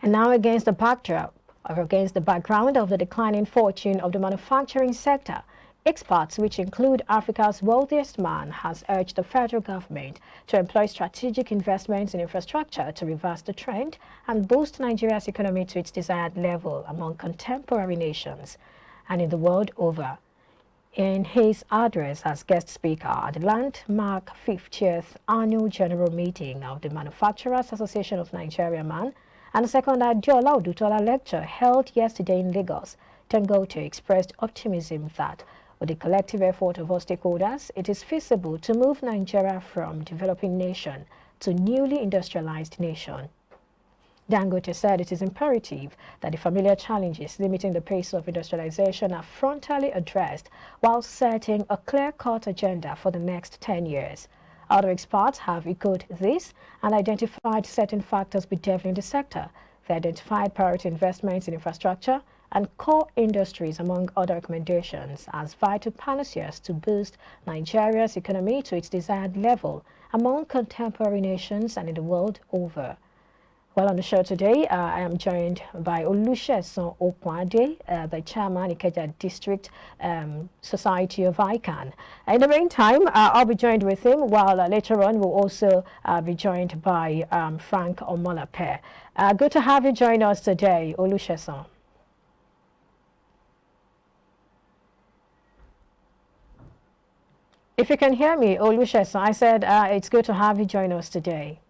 And now against the backdrop, or against the background of the declining fortune of the manufacturing sector, experts, which include Africa's wealthiest man, has urged the federal government to employ strategic investments in infrastructure to reverse the trend and boost Nigeria's economy to its desired level among contemporary nations and in the world over. In his address as guest speaker at the landmark 50th Annual General Meeting of the Manufacturers Association of Nigeria MAN and the second Adiola Odutola lecture held yesterday in Lagos, Dangote expressed optimism that with the collective effort of all stakeholders, it is feasible to move Nigeria from developing nation to newly industrialized nation. Dangote said it is imperative that the familiar challenges limiting the pace of industrialization are frontally addressed while setting a clear-cut agenda for the next 10 years. Other experts have echoed this and identified certain factors bedeviling the sector. They identified priority investments in infrastructure and core industries, among other recommendations, as vital panaceas to boost Nigeria's economy to its desired level among contemporary nations and in the world over. Well, on the show today, I am joined by Olusegun Okwade, the chairman, Ikeja District Society of ICANN. In the meantime, I'll be joined with him, while later on we'll also be joined by Frank Omolape. Good to have you join us today, Olusegun. If you can hear me, Olusegun, I said it's good to have you join us today.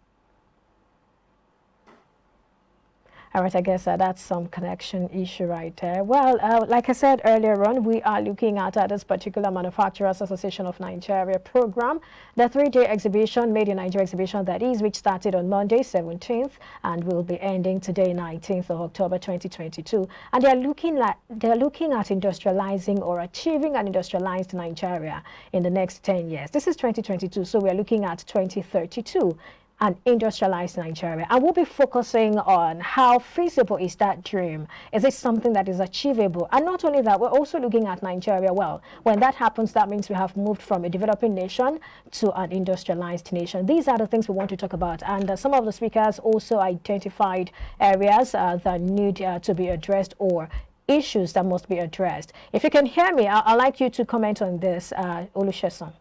All right, I guess that's some connection issue right there. Well, like I said earlier on, we are looking at this particular Manufacturers Association of Nigeria program, the three-day exhibition, Made in Nigeria exhibition that is, which started on Monday 17th and will be ending today 19th of October 2022. And they're looking at industrializing or achieving an industrialized Nigeria in the next 10 years. This is 2022, so we're looking at 2032. And industrialized Nigeria. And we'll be focusing on how feasible is that dream. Is it something that is achievable? And not only that, we're also looking at Nigeria. Well, when that happens, that means we have moved from a developing nation to an industrialized nation. These are the things we want to talk about. And some of the speakers also identified areas that need to be addressed or issues that must be addressed. If you can hear me, I'd like you to comment on this, Olusegun.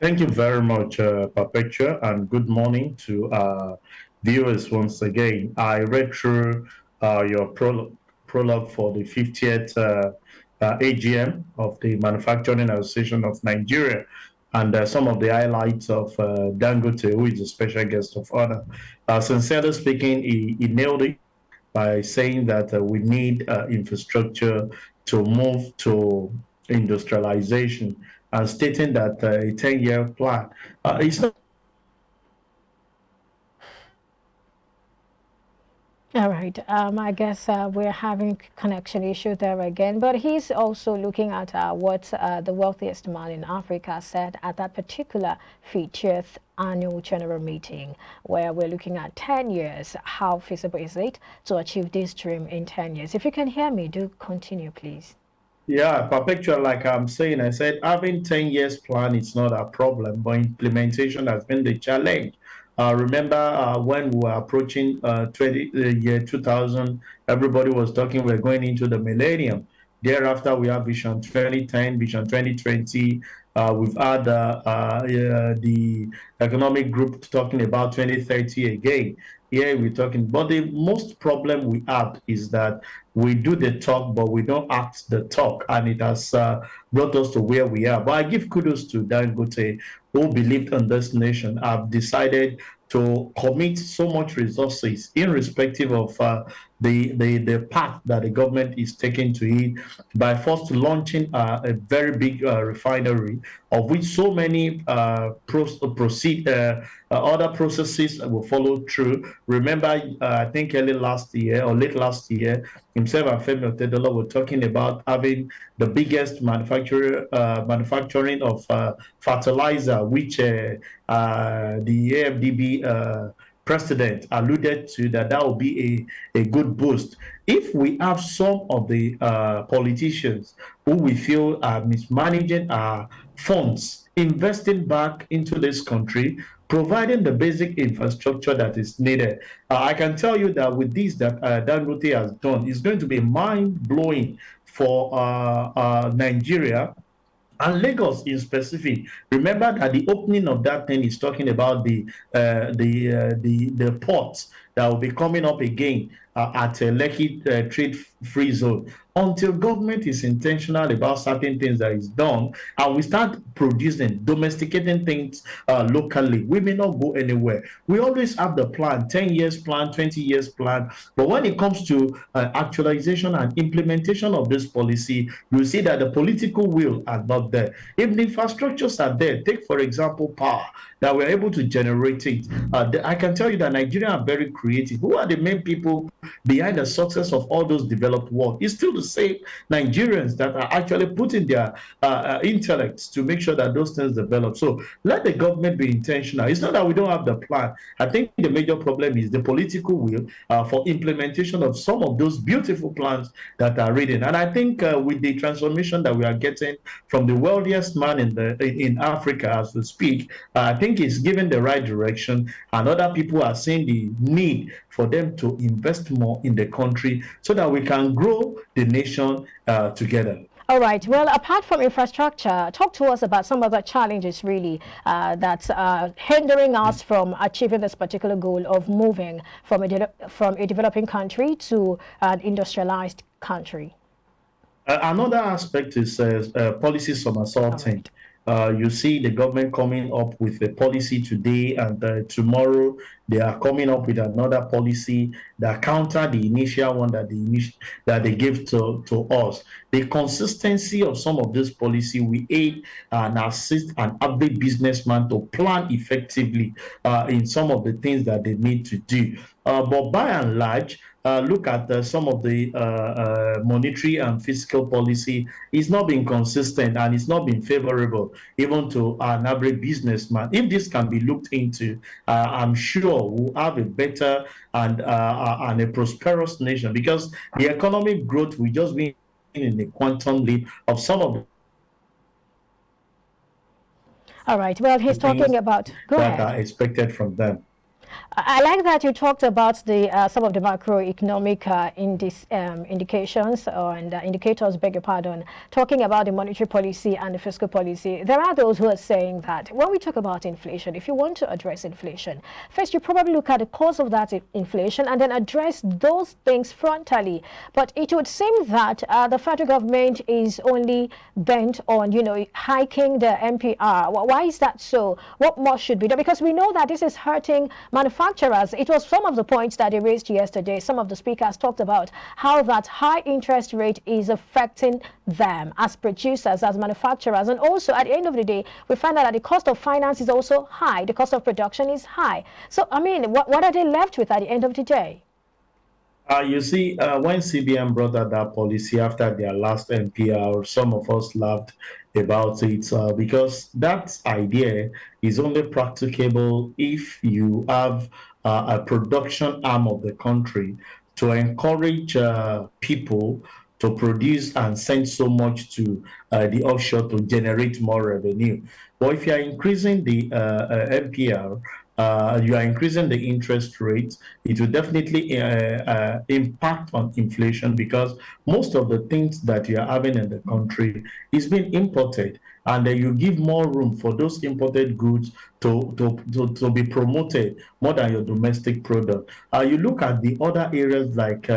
Thank you very much, Perpetua, and good morning to viewers once again. I read through your prologue for the 50th AGM of the Manufacturing Association of Nigeria, and some of the highlights of Dangote, who is a special guest of honor. Sincerely speaking, he nailed it by saying that we need infrastructure to move to industrialization, and stating that a 10-year plan is not. All right. I guess we're having connection issue there again, but he's also looking at what the wealthiest man in Africa said at that particular 50th Annual General Meeting, where we're looking at 10 years. How feasible is it to achieve this dream in 10 years? If you can hear me, do continue, please. Yeah, Perpetual, like I'm saying, I said having 10 years plan is not a problem, but implementation has been the challenge. Remember when we were approaching the year 2000, everybody was talking we're going into the millennium. Thereafter, we have Vision 2010, Vision 2020. We've had the economic group talking about 2030 again. Here we're talking, but the most problem we have is that we do the talk, but we don't act the talk, and it has brought us to where we are. But I give kudos to Dangote, who believed in this nation, have decided to commit so much resources, irrespective of the path that the government is taking to it, by first launching a very big refinery, of which so many other processes will follow through. Remember, I think early last year or late last year, himself and Femi Otedola were talking about having the biggest manufacturing of fertilizer, which the AFDB president alluded to, that will be a good boost. If we have some of the politicians who we feel are mismanaging our funds, investing back into this country, providing the basic infrastructure that is needed. I can tell you that with this that Dangote has done, it's going to be mind-blowing for Nigeria and Lagos in specific. Remember that the opening of that thing is talking about the ports that will be coming up again at a Lekki trade-free zone. Until government is intentional about certain things that is done, and we start producing, domesticating things locally, we may not go anywhere. We always have the plan, 10 years plan, 20 years plan, but when it comes to actualization and implementation of this policy, you see that the political will are not there. If the infrastructures are there, take for example power, that we're able to generate it. I can tell you that Nigerians are very creative. Who are the main people behind the success of all those developed world? It's still the same Nigerians that are actually putting their intellects to make sure that those things develop. So let the government be intentional. It's not that we don't have the plan. I think the major problem is the political will for implementation of some of those beautiful plans that are written. And I think with the transformation that we are getting from the wealthiest man in Africa as we speak, I think it's given the right direction, and other people are seeing the need for them to invest more in the country so that we can grow the nation together. All right. Well, apart from infrastructure, talk to us about some of the challenges really that's hindering us from achieving this particular goal of moving from a developing country to an industrialized country. Another aspect is policy somersaulting. You see the government coming up with a policy today, and tomorrow they are coming up with another policy that counter the initial one that they gave to us. The consistency of some of this policy will aid and assist an average businessman to plan effectively in some of the things that they need to do. But by and large, look at some of the monetary and fiscal policy. It's not been consistent, and it's not been favorable even to an average businessman. If this can be looked into, I'm sure we'll have a better and a prosperous nation, because the economic growth will just be in a quantum leap of some of the. All right. Well, he's talking about that are expected from them. I like that you talked about the some of the macroeconomic indications and indicators, beg your pardon, talking about the monetary policy and the fiscal policy. There are those who are saying that when we talk about inflation, if you want to address inflation, first you probably look at the cause of that inflation and then address those things frontally. But it would seem that the federal government is only bent on, hiking the MPR. Why is that so? What more should be done? Because we know that this is hurting manufacturers. It was some of the points that they raised yesterday. Some of the speakers talked about how that high interest rate is affecting them as producers, as manufacturers. And also at the end of the day, we find out that the cost of finance is also high. The cost of production is high. So, I mean, what are they left with at the end of the day? You see, when CBN brought out that policy after their last MPR, some of us laughed about it because that idea is only practicable if you have a production arm of the country to encourage people to produce and send so much to the offshore to generate more revenue. But if you are increasing the MPR, you are increasing the interest rate, it will definitely impact on inflation, because most of the things that you are having in the country is being imported, and you give more room for those imported goods to be promoted more than your domestic product. You look at the other areas like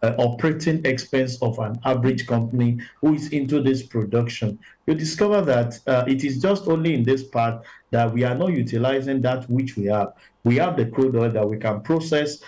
operating expense of an average company who is into this production. You discover that it is just only in this part that we are not utilizing that which we have. We have the crude oil that we can process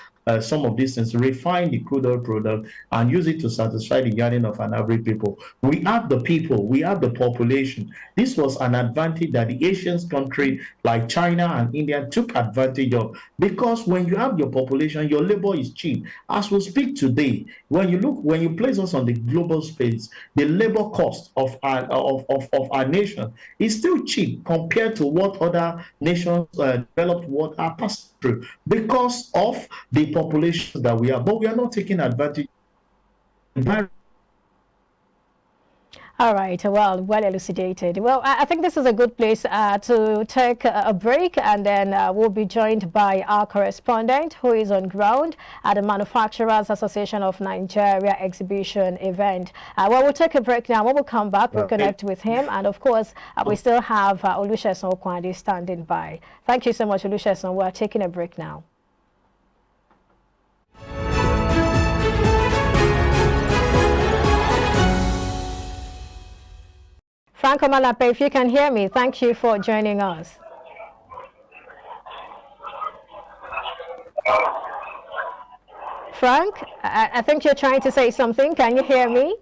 some of these things, refine the crude oil product and use it to satisfy the yearning of an average people. We have the people, we have the population. This was an advantage that the Asian country like China and India took advantage of, because when you have your population, your labor is cheap. As we speak today, when you place us on the global space, the labor cost of our nation is still cheap compared to what other nations developed world are passing through, because of the population that we have. But we are not taking advantage. All right, well elucidated. Well, I think this is a good place to take a break, and then we'll be joined by our correspondent who is on ground at the Manufacturers Association of Nigeria exhibition event. We'll take a break now. When we'll come back, we'll connect with him, and of course, we still have Olusegun Okwandi standing by. Thank you so much, Olusegun. We're taking a break now. Frank Omalape, if you can hear me, thank you for joining us. Frank, I think you're trying to say something. Can you hear me?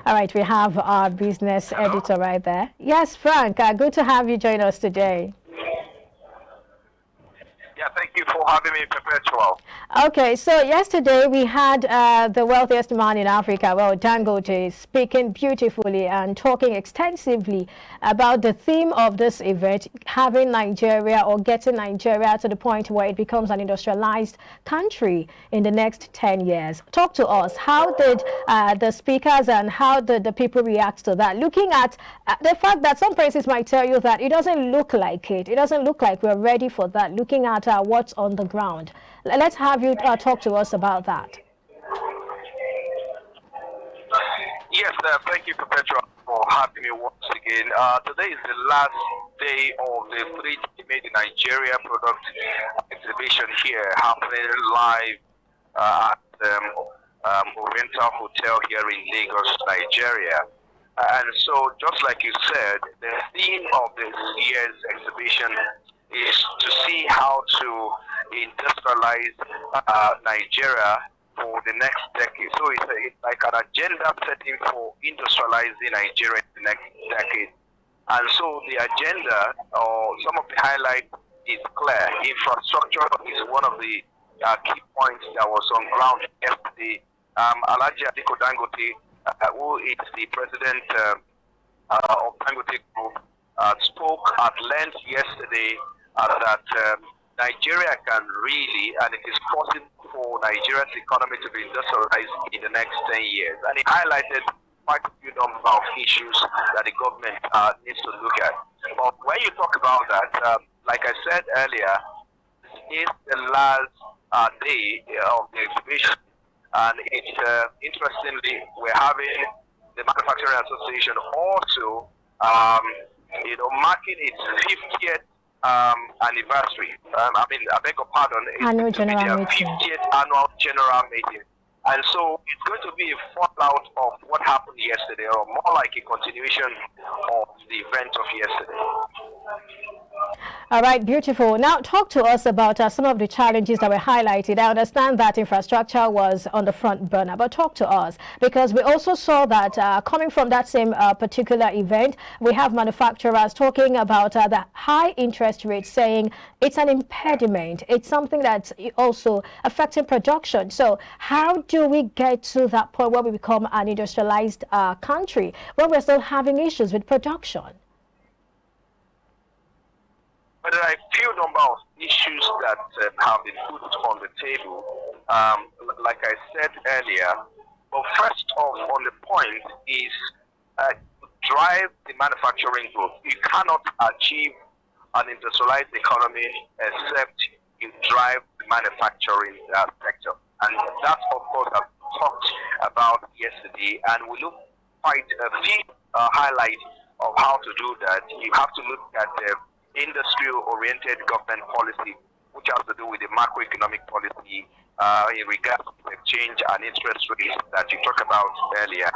All right, we have our business editor right there. Yes, Frank, good to have you join us today. Yeah, thank you for having me, Perpetual. Okay, so yesterday we had the wealthiest man in Africa, well, Dangote, speaking beautifully and talking extensively about the theme of this event, having Nigeria or getting Nigeria to the point where it becomes an industrialized country in the next 10 years. Talk to us. How did the speakers and how did the people react to that? Looking at the fact that some places might tell you that it doesn't look like it. It doesn't look like we're ready for that, looking at what's on the ground. Let's have you talk to us about that. Yes, thank you, Perpetual, for having me once again. Today is the last day of the 3D Made in Nigeria product exhibition here, happening live at Oriental Hotel here in Lagos, Nigeria. And so, just like you said, the theme of this year's exhibition is to see how to industrialize Nigeria for the next decade. So it's like an agenda setting for industrializing Nigeria in the next decade. And so the agenda, or some of the highlights, is clear. Infrastructure is one of the key points that was on ground yesterday. Alhaji Aliko Dangote, who is the president of Dangote Group, spoke at length yesterday that Nigeria can really, and it is possible for Nigeria's economy to be industrialized in the next 10 years. And he highlighted quite a few number of issues that the government needs to look at. But when you talk about that, like I said earlier, this is the last day of the exhibition. And it's interestingly, we're having the Manufacturing Association also, marking its 50th anniversary. I beg your pardon. Annual General Meeting. 50th Annual General Meeting. And so it's going to be a fallout of what happened yesterday, or more like a continuation of the event of yesterday. All right, beautiful. Now, talk to us about some of the challenges that were highlighted. I understand that infrastructure was on the front burner, but talk to us, because we also saw that coming from that same particular event, we have manufacturers talking about the high interest rates, saying it's an impediment. It's something that's also affecting production. So how do we get to that point where we become an industrialized country when we're still having issues with production? But there are a few number of issues that have been put on the table, like I said earlier. But first off, on the point is drive the manufacturing growth. You cannot achieve an industrialized economy except you drive the manufacturing sector. And that's, of course, I've talked about yesterday. And we look quite a few highlights of how to do that. You have to look at the industry-oriented government policy, which has to do with the macroeconomic policy in regards to exchange and interest rates that you talked about earlier.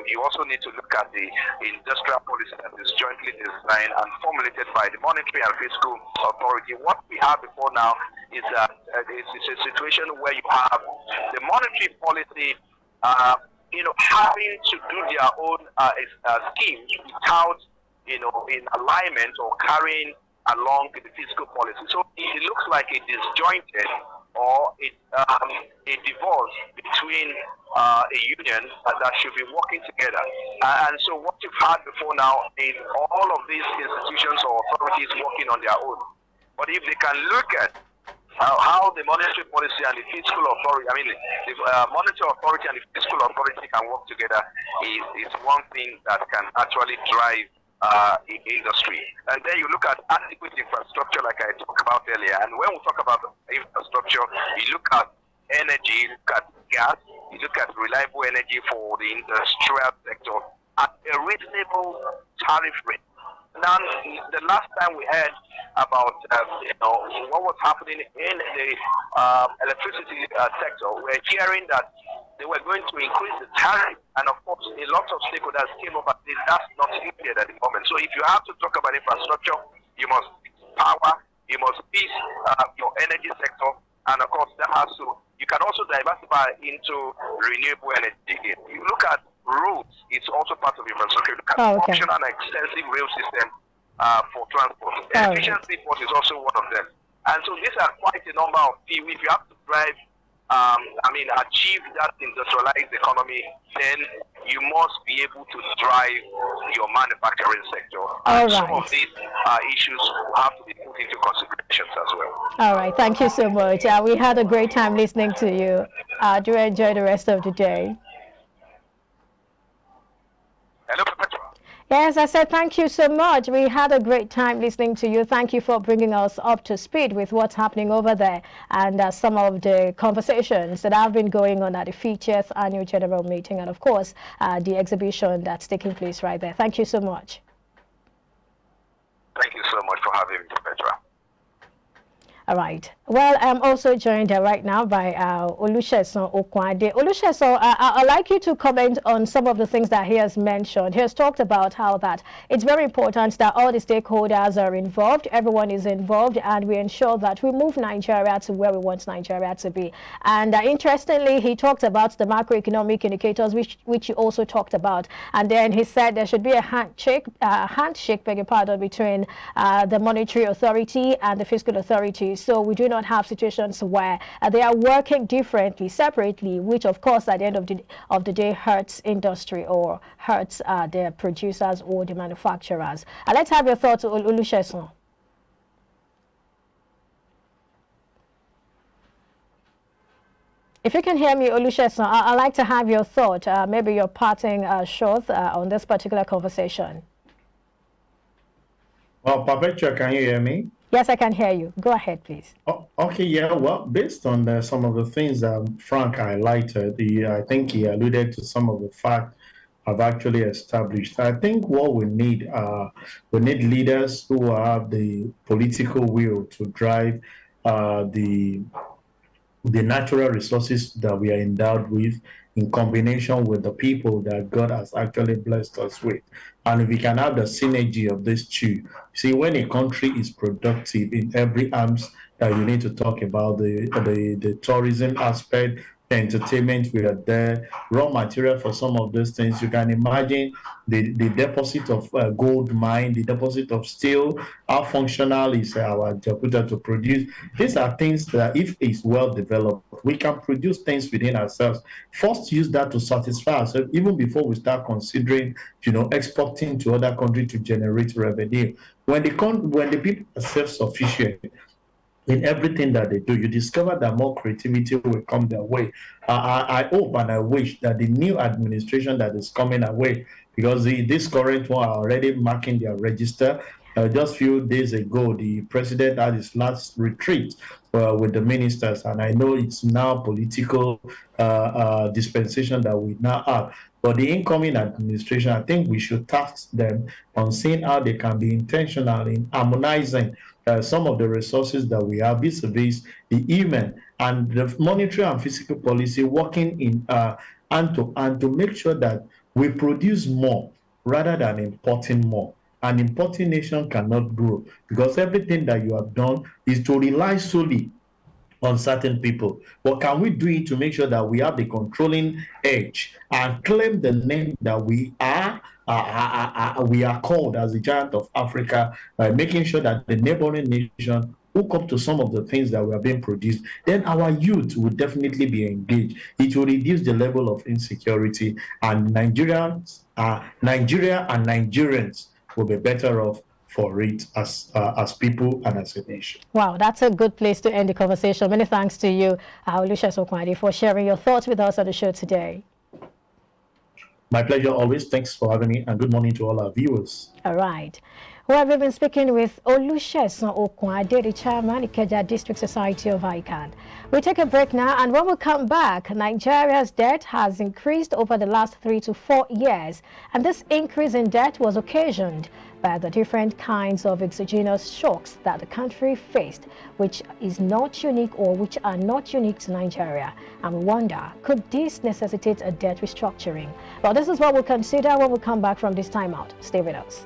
You also need to look at the industrial policy that is jointly designed and formulated by the Monetary and Fiscal Authority. What we have before now is it's a situation where you have the monetary policy having to do their own schemes without in alignment or carrying along with the fiscal policy. So it looks like a disjointed or a divorce between a union that should be working together. And so what you've had before now is all of these institutions or authorities working on their own. But if they can look at how the monetary policy and the fiscal authority, the monetary authority and the fiscal authority can work together is one thing that can actually drive industry. And then you look at adequate infrastructure, like I talked about earlier. And when we talk about infrastructure, you look at energy, you look at gas, you look at reliable energy for the industrial sector at a reasonable tariff rate. Now, the last time we heard about what was happening in the electricity sector, we're hearing that they were going to increase the tariff, and of course, a lot of stakeholders came up and said that's not needed at the moment. So, if you have to talk about infrastructure, you must fix power, you must fix your energy sector, and of course, that has to. You can also diversify into renewable energy. You look at roads, it's also part of infrastructure. You can function an extensive rail system for transport. Efficiency force is also one of them. And so these are quite a number of people. If you have to drive, achieve that industrialized economy, then you must be able to drive your manufacturing sector. And some of these issues have to be put into considerations as well. All right. Thank you so much. We had a great time listening to you. Do enjoy the rest of the day. Hello, Professor. Yes, I said thank you so much. We had a great time listening to you. Thank you for bringing us up to speed with what's happening over there and some of the conversations that have been going on at the 50th Annual General Meeting and, of course, the exhibition that's taking place right there. Thank you so much. Thank you so much for having me, Petra. All right. Well, I'm also joined right now by Olusegun Okwade. Olusegun, I'd like you to comment on some of the things that he has mentioned. He has talked about how that it's very important that all the stakeholders are involved, everyone is involved, and we ensure that we move Nigeria to where we want Nigeria to be. And interestingly, he talked about the macroeconomic indicators, which he also talked about. And then he said there should be a handshake, beg your pardon, between the monetary authority and the fiscal authority. So we do not have situations where they are working differently, separately, which of course at the end of the day hurts industry or hurts the producers or the manufacturers. Let's have your thoughts, Olusegun. If you can hear me, Olusegun, I'd like to have your thought, maybe your parting shot on this particular conversation. Well, Perpetua, can you hear me? Yes, I can hear you. Go ahead, please. Oh, okay, yeah. Well, based on some of the things that Frank highlighted, I think he alluded to some of the facts I've actually established. I think what we need leaders who have the political will to drive the natural resources that we are endowed with in combination with the people that God has actually blessed us with. And if we can have the synergy of these two, see, when a country is productive in every arms that you need to talk about, the tourism aspect, the entertainment, we are there, raw material for some of those things. You can imagine the deposit of gold mine, the deposit of steel, how functional is our Jakarta to produce. These are things that if it's well developed, we can produce things within ourselves. First, use that to satisfy ourselves, even before we start considering, exporting to other countries to generate revenue. When the people are self-sufficient in everything that they do, you discover that more creativity will come their way. I hope and I wish that the new administration that is coming our way, because this current one are already marking their register. Just a few days ago, the president had his last retreat with the ministers, and I know it's now political dispensation that we now have. But the incoming administration, I think we should task them on seeing how they can be intentional in harmonizing some of the resources that we have vis-a-vis the human and the monetary and physical policy working in hand to make sure that we produce more rather than importing more. An importing nation cannot grow because everything that you have done is to rely solely on certain people. But can we do it to make sure that we have the controlling edge and claim the name that we are called as the giant of Africa by making sure that the neighboring nation hook up to some of the things that were being produced, then our youth will definitely be engaged. It will reduce the level of insecurity, and Nigeria and Nigerians will be better off for it as people and as a nation. Wow, that's a good place to end the conversation. Many thanks to you, Olusegun Okunade, for sharing your thoughts with us on the show today. My pleasure always. Thanks for having me, and good morning to all our viewers. All right. Well, we've been speaking with Olusegun Okunade, the chairman, Ikeja District Society of ICANN. We'll take a break now, and when we come back, Nigeria's debt has increased over the last 3 to 4 years, and this increase in debt was occasioned by the different kinds of exogenous shocks that the country faced, which is not unique or which are not unique to Nigeria. And we wonder, could this necessitate a debt restructuring? Well, this is what we'll consider when we come back from this timeout. Stay with us.